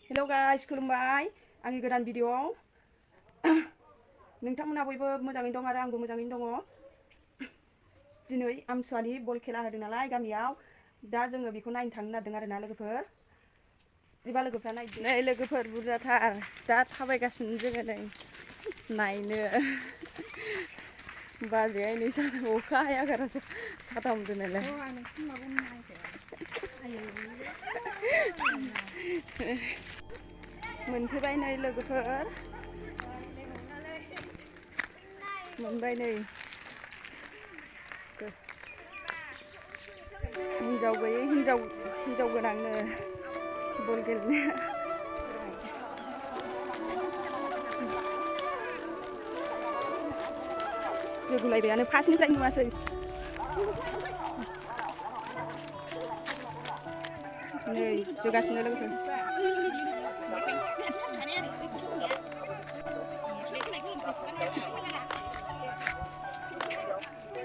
Hello guys, खुलुमबाय आंनि गोदान भिडिअआव नोंथांमोना बयबो मोजाङैनो दं आरो आंबो मोजाङैनो दङ। दिनै आमतिसुवानि बल खेला होदों नालाय गामियाव दा जोङो बेखौ नायनो थांनो नागिरदों आरोना लोगोफोर। बिदिबा लोगोफ्रा नायदो। नै लोगोफोर बुरजाथार दा थाबायगासिनो जोङो नै नायनो। बाजैया नै अखा हायागारासो साथा हमदोंनालाय। मोनफैबाय नै लोगोफोर मोनबाय नै हिन्जाव गैयै हिन्जाव गोनांनो बल गेलेनो जोगुलायबायानो फार्स्टनिफ्राय नुवासै नै जोगासिनो लोगोफोर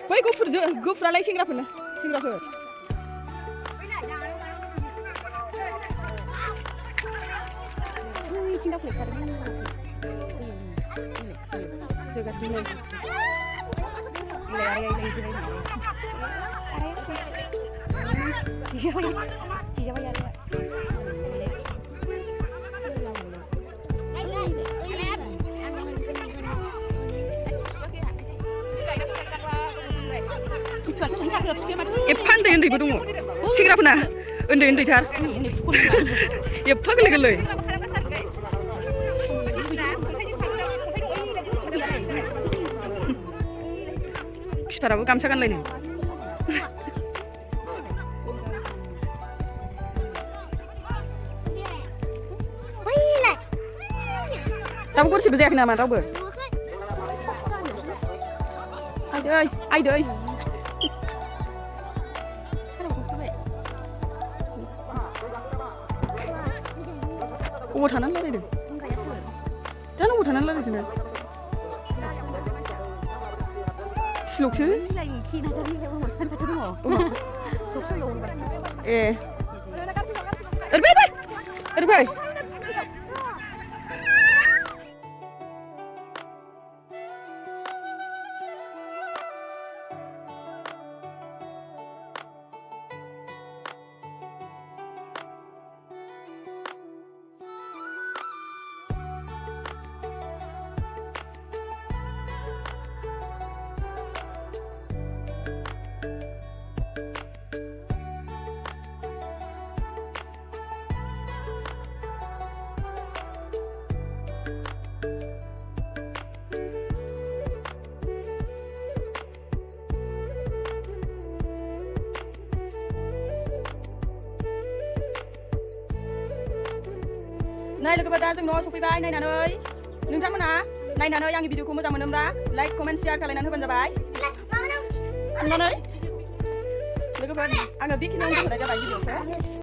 बै गुफुरालाय सेंग्राफोर जोगासिनो एफा उन्दैबो दङ सेंग्राफोरना उन्दैथार एफा गोरलै खिपाराबो गामसा गानलायनो दाबो गरसेबो जायाखै नामा रावबो आइदै अबाव थानानै रायलायदों जानो अबाव थानानै रायलायदों सिलकसो ए ओरै नै लोगोफोर दा जों न'आव सफैबाय नायनानै नोंथांमोना नायनानै आंनि भिडिअखौ मोजां मोनोब्ला लाइक कमेन्ट शेयार खालामनानै होबानो जाबाय लोगोफोर आङो बेखिनियावनो दोनथ'नाय जाबाय भिडिअखौ।